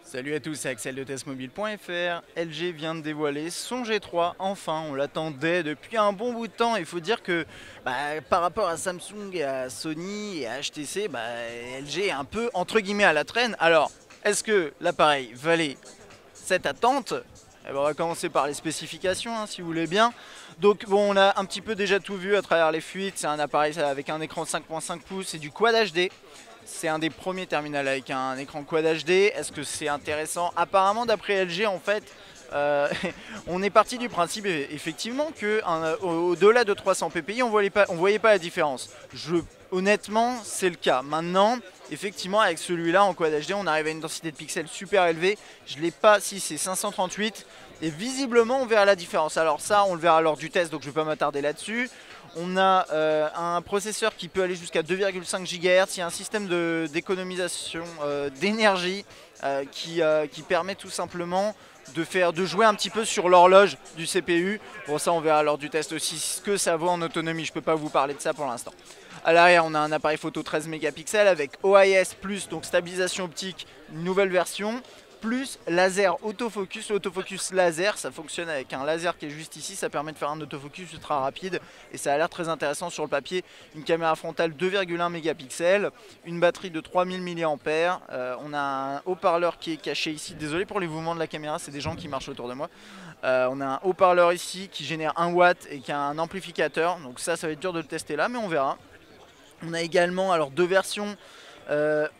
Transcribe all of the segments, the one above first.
Salut à tous, c'est Axel de testmobile.fr. LG vient de dévoiler son G3, enfin, on l'attendait depuis un bon bout de temps. Il faut dire que par rapport à Samsung et à Sony et à HTC, LG est un peu entre guillemets à la traîne. Alors, est-ce que l'appareil valait cette attente? Eh ben, on va commencer par les spécifications, si vous voulez bien. Donc bon, on a un petit peu déjà tout vu à travers les fuites. C'est un appareil avec un écran 5.5 pouces et du Quad HD. C'est un des premiers terminals avec un écran Quad HD. Est-ce que c'est intéressant? Apparemment, d'après LG, en fait, on est parti du principe effectivement que au-delà de 300 ppi, on voyait pas la différence. Honnêtement, c'est le cas. Maintenant, effectivement, avec celui-là en Quad HD, on arrive à une densité de pixels super élevée. Je l'ai pas, si c'est 538. Et visiblement, on verra la différence. Alors ça, on le verra lors du test, donc je ne vais pas m'attarder là-dessus. On a un processeur qui peut aller jusqu'à 2,5 GHz. Il y a un système d'économisation d'énergie qui permet tout simplement de jouer un petit peu sur l'horloge du CPU. Bon, ça, on verra lors du test aussi ce que ça vaut en autonomie. Je ne peux pas vous parler de ça pour l'instant. À l'arrière, on a un appareil photo 13 mégapixels avec OIS+, donc stabilisation optique, une nouvelle version, plus laser autofocus. L'autofocus laser, ça fonctionne avec un laser qui est juste ici, ça permet de faire un autofocus ultra rapide et ça a l'air très intéressant sur le papier. Une caméra frontale 2,1 mégapixels, une batterie de 3000 mAh, on a un haut-parleur qui est caché ici. Désolé pour les mouvements de la caméra, c'est des gens qui marchent autour de moi. On a un haut-parleur ici qui génère 1 watt et qui a un amplificateur, donc ça va être dur de le tester là, mais on verra. On a également alors deux versions.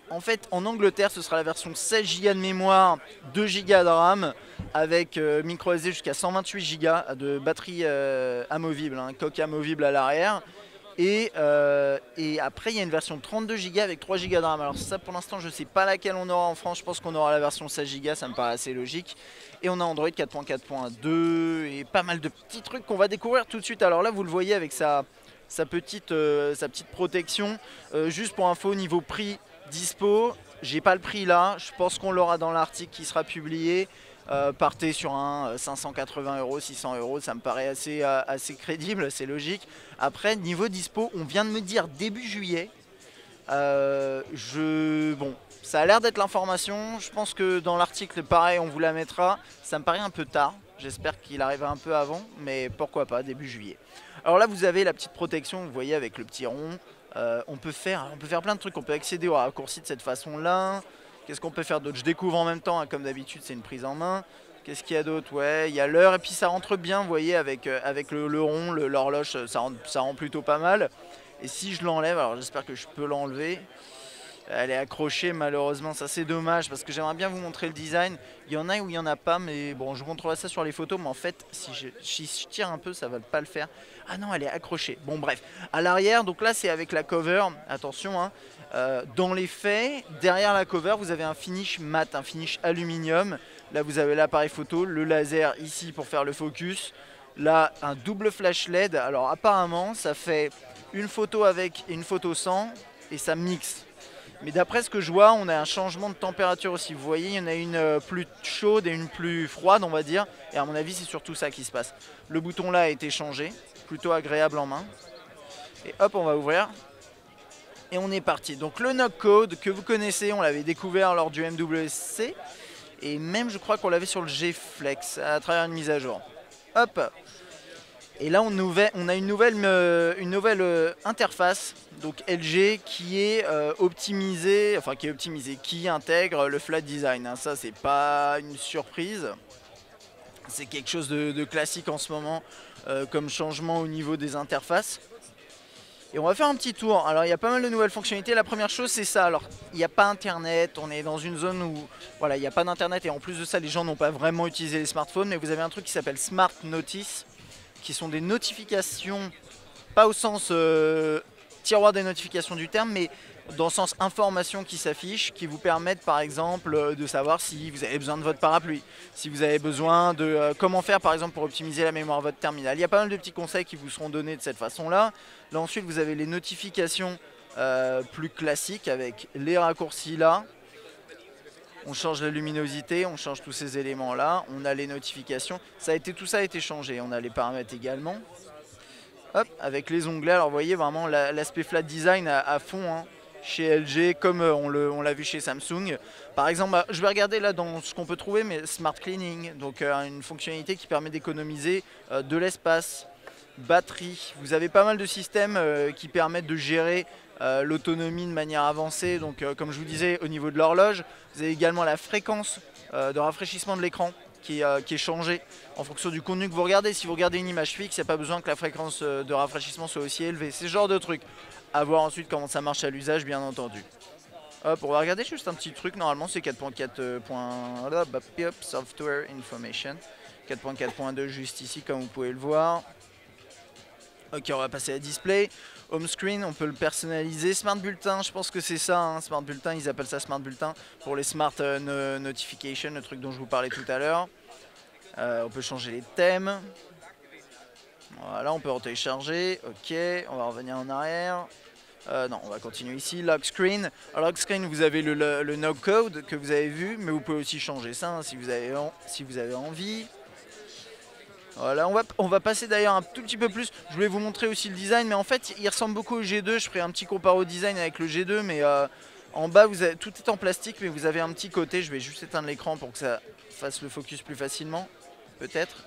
En fait, en Angleterre, ce sera la version 16 Go de mémoire, 2 Go de RAM, avec micro SD jusqu'à 128 Go de batterie amovible, coque amovible à l'arrière. Et après, il y a une version 32 Go avec 3 Go de RAM. Alors ça, pour l'instant, je ne sais pas laquelle on aura en France. Je pense qu'on aura la version 16 Go, ça me paraît assez logique. Et on a Android 4.4.2 et pas mal de petits trucs qu'on va découvrir tout de suite. Alors là, vous le voyez avec sa petite protection. Juste pour info, niveau prix dispo, j'ai pas le prix là, je pense qu'on l'aura dans l'article qui sera publié. Partez sur un 580 €, 600 €, ça me paraît assez crédible, c'est logique. Après, niveau dispo, on vient de me dire début juillet. Bon, ça a l'air d'être l'information. Je pense que dans l'article, pareil, on vous la mettra. Ça me paraît un peu tard. J'espère qu'il arrivera un peu avant, mais pourquoi pas, début juillet. Alors là, vous avez la petite protection, vous voyez, avec le petit rond. On peut faire plein de trucs. On peut accéder au raccourci de cette façon-là. Qu'est-ce qu'on peut faire d'autre? Je découvre en même temps, comme d'habitude, c'est une prise en main. Qu'est-ce qu'il y a d'autre? Ouais, il y a l'heure, et puis ça rentre bien, vous voyez, avec le rond, l'horloge, ça rend plutôt pas mal. Et si je l'enlève, alors j'espère que je peux l'enlever. Elle est accrochée malheureusement, ça c'est dommage parce que j'aimerais bien vous montrer le design. Il y en a où il n'y en a pas, mais bon, je vous montrerai ça sur les photos. Mais en fait, si je tire un peu, ça va pas le faire. Ah non, elle est accrochée. Bon bref, à l'arrière, donc là c'est avec la cover, attention. Dans les faits, derrière la cover, vous avez un finish mat, un finish aluminium. Là vous avez l'appareil photo, le laser ici pour faire le focus. Là, un double flash LED. Alors apparemment, ça fait une photo avec et une photo sans, et ça mixe. Mais d'après ce que je vois, on a un changement de température aussi. Vous voyez, il y en a une plus chaude et une plus froide, on va dire. Et à mon avis, c'est surtout ça qui se passe. Le bouton là a été changé, plutôt agréable en main. Et hop, on va ouvrir. Et on est parti. Donc le knock code que vous connaissez, on l'avait découvert lors du MWC. Et même, je crois qu'on l'avait sur le G-Flex à travers une mise à jour. Hop. Et là, on a une nouvelle interface, donc LG, qui est optimisée, qui intègre le flat design. Ça, c'est pas une surprise. C'est quelque chose de classique en ce moment, comme changement au niveau des interfaces. Et on va faire un petit tour. Alors, il y a pas mal de nouvelles fonctionnalités. La première chose, c'est ça. Alors, il n'y a pas Internet. On est dans une zone où, voilà, il n'y a pas d'Internet. Et en plus de ça, les gens n'ont pas vraiment utilisé les smartphones. Mais vous avez un truc qui s'appelle Smart Notice, qui sont des notifications, pas au sens tiroir des notifications du terme, mais dans le sens information qui s'affiche, qui vous permettent par exemple de savoir si vous avez besoin de votre parapluie, si vous avez besoin de comment faire par exemple pour optimiser la mémoire de votre terminal. Il y a pas mal de petits conseils qui vous seront donnés de cette façon-là. Là ensuite vous avez les notifications plus classiques avec les raccourcis là. On change la luminosité, on change tous ces éléments-là. On a les notifications. Tout ça a été changé. On a les paramètres également. Hop, avec les onglets. Alors vous voyez vraiment l'aspect flat design à fond. chez LG comme on l'a vu chez Samsung. Par exemple, je vais regarder là dans ce qu'on peut trouver, mais Smart Cleaning, donc une fonctionnalité qui permet d'économiser de l'espace, batterie. Vous avez pas mal de systèmes qui permettent de gérer l'autonomie de manière avancée. Donc comme je vous disais, au niveau de l'horloge, vous avez également la fréquence de rafraîchissement de l'écran qui est changée en fonction du contenu que vous regardez. Si vous regardez une image fixe, il n'y a pas besoin que la fréquence de rafraîchissement soit aussi élevée. C'est ce genre de truc. À voir ensuite comment ça marche à l'usage, bien entendu. Hop, on va regarder juste un petit truc. Normalement, c'est 4.4. Software Information. 4.4.2 juste ici, comme vous pouvez le voir. Ok, on va passer à Display. Home Screen, on peut le personnaliser. Smart Bulletin, je pense que c'est ça. Hein. Smart Bulletin, ils appellent ça Smart Bulletin pour les Smart Notifications, le truc dont je vous parlais tout à l'heure. On peut changer les thèmes. Voilà, on peut en télécharger. Ok, on va revenir en arrière. Non, on va continuer ici. Lock Screen. Alors, Lock Screen, vous avez le no code que vous avez vu, mais vous pouvez aussi changer ça hein, si vous avez envie. Voilà, on va passer d'ailleurs un tout petit peu plus. Je voulais vous montrer aussi le design, mais en fait, il ressemble beaucoup au G2. Je ferai un petit comparo design avec le G2, mais en bas, tout est en plastique, mais vous avez un petit côté. Je vais juste éteindre l'écran pour que ça fasse le focus plus facilement, peut-être.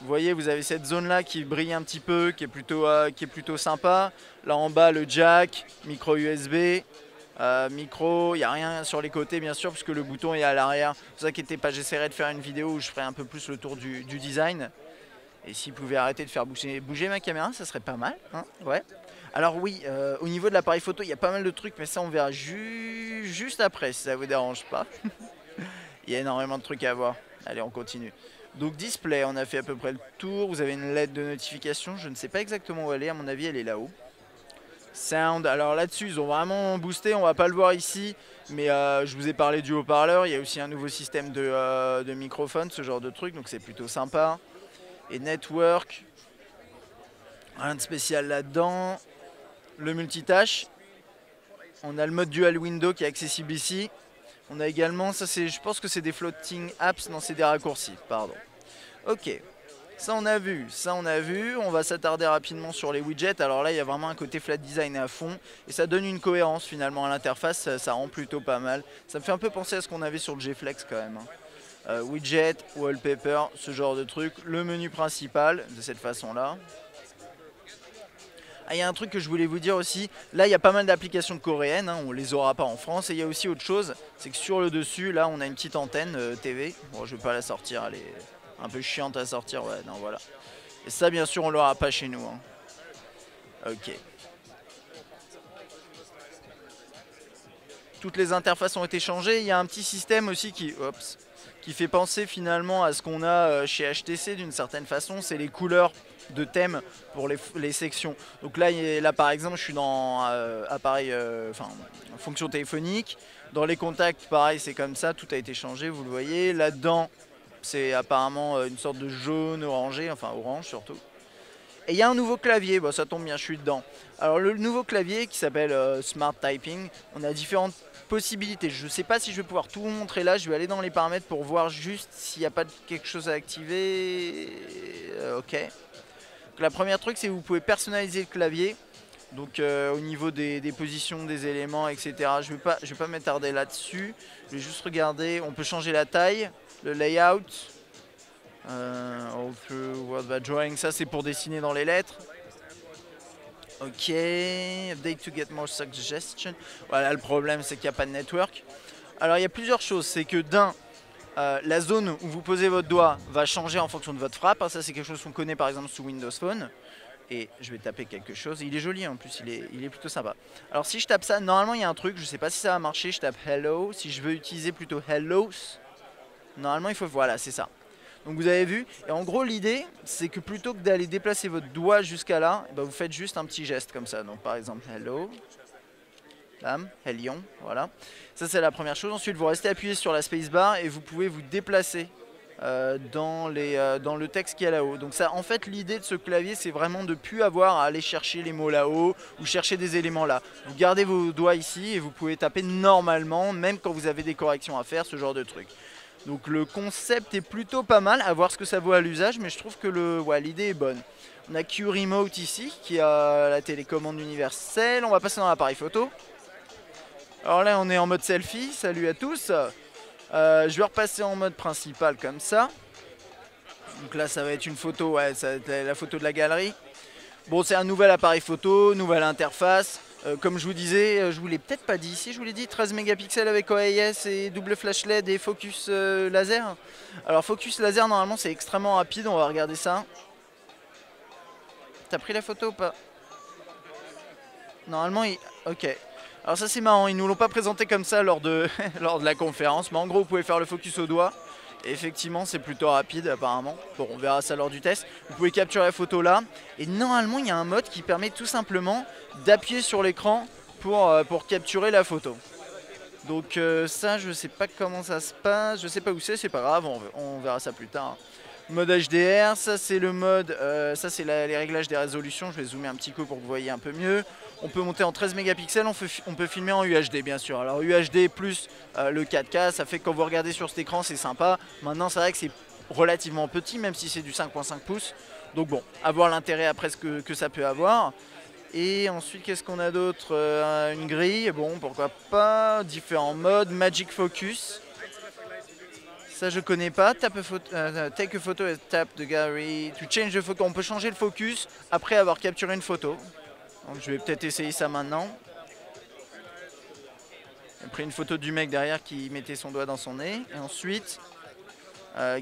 Vous voyez, vous avez cette zone-là qui brille un petit peu, qui est plutôt sympa. Là en bas, le jack, micro USB. Micro, il n'y a rien sur les côtés bien sûr puisque le bouton est à l'arrière. Ne vous inquiétez pas, j'essaierai de faire une vidéo où je ferai un peu plus le tour du design. Et si vous pouvez arrêter de faire bouger ma caméra, ça serait pas mal. Hein, ouais. Alors oui, au niveau de l'appareil photo, il y a pas mal de trucs, mais ça on verra juste après si ça vous dérange pas. Il y a énormément de trucs à voir. Allez, on continue. Donc display, on a fait à peu près le tour. Vous avez une LED de notification, je ne sais pas exactement où elle est, à mon avis elle est là-haut. Sound, alors là-dessus ils ont vraiment boosté, on va pas le voir ici, mais je vous ai parlé du haut-parleur, il y a aussi un nouveau système de microphone, ce genre de truc, donc c'est plutôt sympa. Et network, rien de spécial là-dedans. Le multitâche, on a le mode dual window qui est accessible ici. On a également, je pense que c'est des floating apps, non c'est des raccourcis, pardon. Ok. Ça on a vu, on va s'attarder rapidement sur les widgets. Alors là il y a vraiment un côté flat design à fond et ça donne une cohérence finalement à l'interface, ça rend plutôt pas mal. Ça me fait un peu penser à ce qu'on avait sur le G-Flex quand même. Hein. Widget, wallpaper, ce genre de truc. Le menu principal de cette façon là. Ah, il y a un truc que je voulais vous dire aussi, là il y a pas mal d'applications coréennes, hein, on les aura pas en France. Et il y a aussi autre chose, c'est que sur le dessus là on a une petite antenne TV. Bon je vais pas la sortir, elle est un peu chiante à sortir, ouais, non voilà. Et ça bien sûr on l'aura pas chez nous. Hein. Ok. Toutes les interfaces ont été changées, il y a un petit système aussi qui fait penser finalement à ce qu'on a chez HTC d'une certaine façon, c'est les couleurs de thème pour les sections. Donc là par exemple je suis dans appareil, fonction téléphonique. Dans les contacts pareil c'est comme ça, tout a été changé, vous le voyez. Là-dedans c'est apparemment une sorte de jaune orangé, enfin orange surtout. Et il y a un nouveau clavier, bon, ça tombe bien, je suis dedans. Alors le nouveau clavier qui s'appelle Smart Typing, on a différentes possibilités. Je ne sais pas si je vais pouvoir tout vous montrer là, je vais aller dans les paramètres pour voir juste s'il n'y a pas quelque chose à activer. Ok. Donc, la première truc c'est que vous pouvez personnaliser le clavier. Donc au niveau des positions des éléments, etc. Je vais pas m'attarder là-dessus. Je vais juste regarder, on peut changer la taille, le layout. All through Word by Drawing, ça c'est pour dessiner dans les lettres. Ok, update to get more suggestions. Voilà, le problème c'est qu'il n'y a pas de network. Alors il y a plusieurs choses, c'est que la zone où vous posez votre doigt va changer en fonction de votre frappe. Ça c'est quelque chose qu'on connaît par exemple sous Windows Phone. Et je vais taper quelque chose, il est joli en plus, il est plutôt sympa. Alors si je tape ça, normalement il y a un truc, je sais pas si ça va marcher, je tape hello. Si je veux utiliser plutôt hellos, normalement il faut, voilà c'est ça. Donc vous avez vu, et en gros l'idée c'est que plutôt que d'aller déplacer votre doigt jusqu'à là, vous faites juste un petit geste comme ça. Donc par exemple hello, bam, Helion, voilà. Ça c'est la première chose. Ensuite vous restez appuyé sur la spacebar et vous pouvez vous déplacer dans le texte qui est là-haut. Donc ça, en fait l'idée de ce clavier c'est vraiment de ne plus avoir à aller chercher les mots là-haut ou chercher des éléments là. Vous gardez vos doigts ici et vous pouvez taper normalement même quand vous avez des corrections à faire, ce genre de truc. Donc le concept est plutôt pas mal, à voir ce que ça vaut à l'usage, mais je trouve que l'idée est bonne. On a Q-Remote ici, qui a la télécommande universelle. On va passer dans l'appareil photo. Alors là, on est en mode selfie. Salut à tous. Je vais repasser en mode principal comme ça. Donc là, ça va être une photo, ouais, ça va être la photo de la galerie. Bon, c'est un nouvel appareil photo, nouvelle interface. Comme je vous disais, je vous l'ai peut-être pas dit ici, je vous l'ai dit, 13 mégapixels avec OIS et double flash LED et focus laser. Alors focus laser, normalement, c'est extrêmement rapide, on va regarder ça. T'as pris la photo ou pas? Normalement, ok. Alors ça c'est marrant, ils nous l'ont pas présenté comme ça lors de, lors de la conférence, mais en gros vous pouvez faire le focus au doigt. Et effectivement c'est plutôt rapide apparemment. Bon, on verra ça lors du test. Vous pouvez capturer la photo là. Et normalement il y a un mode qui permet tout simplement d'appuyer sur l'écran pour capturer la photo. Donc ça je sais pas comment ça se passe, je sais pas où c'est pas grave, on verra ça plus tard. Mode HDR, ça c'est le mode, ça c'est les réglages des résolutions, je vais zoomer un petit peu pour que vous voyez un peu mieux. On peut monter en 13 mégapixels, on peut filmer en UHD bien sûr. Alors UHD plus le 4K, ça fait que quand vous regardez sur cet écran c'est sympa. Maintenant c'est vrai que c'est relativement petit même si c'est du 5.5 pouces. Donc bon, à voir l'intérêt après ce que ça peut avoir. Et ensuite qu'est-ce qu'on a d'autre, une grille, bon pourquoi pas, différents modes, Magic Focus. Ça je connais pas, take a photo and tap the gallery to change the photo. On peut changer le focus après avoir capturé une photo. Donc je vais peut-être essayer ça maintenant. J'ai pris une photo du mec derrière qui mettait son doigt dans son nez. Et ensuite,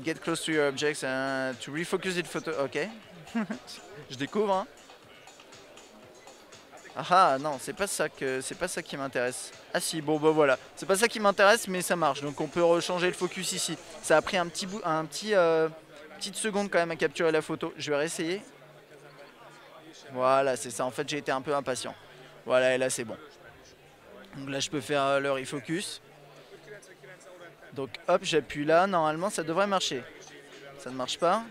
get close to your objects to refocus the photo. Ok. Je découvre. Hein. Ah non, c'est pas ça qui m'intéresse. Ah si, bon bah voilà. C'est pas ça qui m'intéresse, mais ça marche. Donc on peut rechanger le focus ici. Ça a pris un petit petite seconde quand même à capturer la photo. Je vais réessayer. Voilà, c'est ça. En fait, j'ai été un peu impatient. Voilà, et là c'est bon. Donc là, je peux faire le refocus. Donc hop, j'appuie là. Normalement, ça devrait marcher. Ça ne marche pas.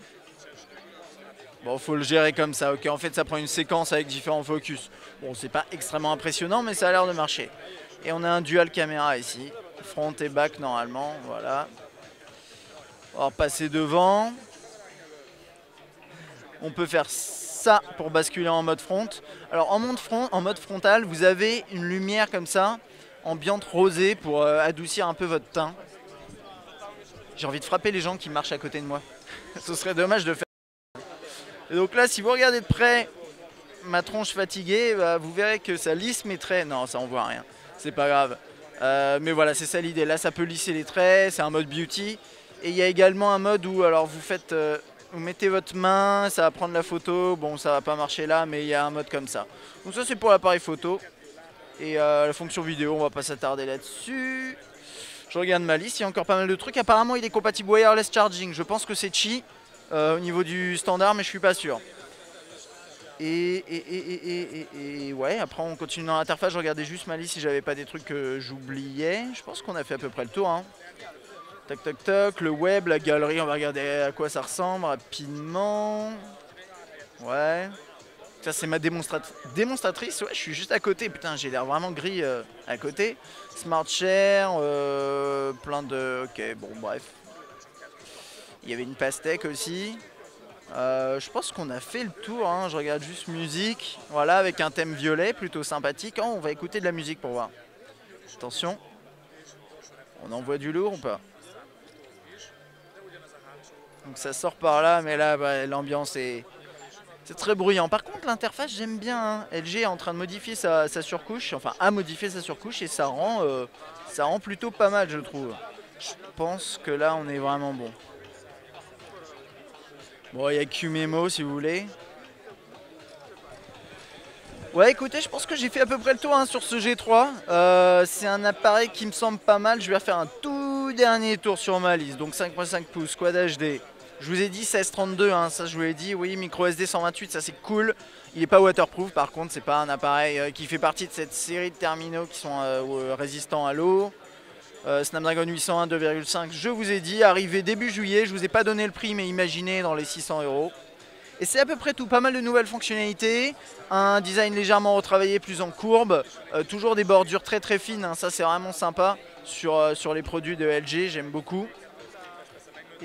Bon, faut le gérer comme ça. Ok, en fait, ça prend une séquence avec différents focus. Bon, c'est pas extrêmement impressionnant, mais ça a l'air de marcher. Et on a un dual caméra ici. Front et back, normalement. Voilà. On va passer devant. On peut faire ça pour basculer en mode front. Alors, en mode frontal, vous avez une lumière comme ça, ambiante rosée, pour adoucir un peu votre teint. J'ai envie de frapper les gens qui marchent à côté de moi. Ce serait dommage de faire. Et donc là, si vous regardez de près ma tronche fatiguée, bah, vous verrez que ça lisse mes traits. Non, ça on voit rien, c'est pas grave. Mais voilà, c'est ça l'idée. Là, ça peut lisser les traits, c'est un mode beauty. Et il y a également un mode où alors vous mettez votre main, ça va prendre la photo. Bon, ça va pas marcher là, mais il y a un mode comme ça. Donc ça, c'est pour l'appareil photo. Et la fonction vidéo, on va pas s'attarder là-dessus. Je regarde ma liste, il y a encore pas mal de trucs. Apparemment, il est compatible wireless charging. Je pense que c'est Qi. Au niveau du standard, mais je suis pas sûr. Et ouais, après on continue dans l'interface. Je regardais juste ma liste si j'avais pas des trucs que j'oubliais. Je pense qu'on a fait à peu près le tour. Hein. Tac tac tac, le web, la galerie, on va regarder à quoi ça ressemble rapidement. Ouais. Ça c'est ma démonstratrice. Ouais, je suis juste à côté. Putain, j'ai l'air vraiment gris à côté. Smart Share, plein de. Ok, bon bref. Il y avait une pastèque aussi. Je pense qu'on a fait le tour. Hein. Je regarde juste musique. Voilà, avec un thème violet plutôt sympathique. Oh, on va écouter de la musique pour voir. Attention. On envoie du lourd ou pas? Donc ça sort par là, mais là, bah, l'ambiance est. C'est très bruyant. Par contre, l'interface, j'aime bien. Hein. LG est en train de modifier sa surcouche. Enfin, a modifié sa surcouche et ça rend plutôt pas mal, je trouve. Je pense que là, on est vraiment bon. Bon, il y a QMemo si vous voulez. Ouais, écoutez, je pense que j'ai fait à peu près le tour hein, sur ce G3. C'est un appareil qui me semble pas mal. Je vais refaire un tout dernier tour sur ma liste. Donc 5.5 pouces, Quad HD. Je vous ai dit 1632, hein, ça je vous l'ai dit. Oui, micro SD 128, ça c'est cool. Il n'est pas waterproof, par contre, c'est pas un appareil qui fait partie de cette série de terminaux qui sont résistants à l'eau. Snapdragon 801 2,5, je vous ai dit, arrivé début juillet. Je vous ai pas donné le prix, mais imaginez dans les 600 €. Et c'est à peu près tout, pas mal de nouvelles fonctionnalités, un design légèrement retravaillé, plus en courbe, toujours des bordures très très fines, hein, ça c'est vraiment sympa sur les produits de LG, j'aime beaucoup.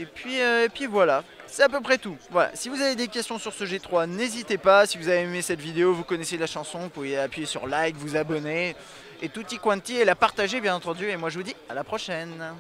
Et puis voilà, c'est à peu près tout. Voilà. Si vous avez des questions sur ce G3, n'hésitez pas. Si vous avez aimé cette vidéo, vous connaissez la chanson, vous pouvez appuyer sur like, vous abonner et tutti quanti et la partager bien entendu. Et moi je vous dis à la prochaine.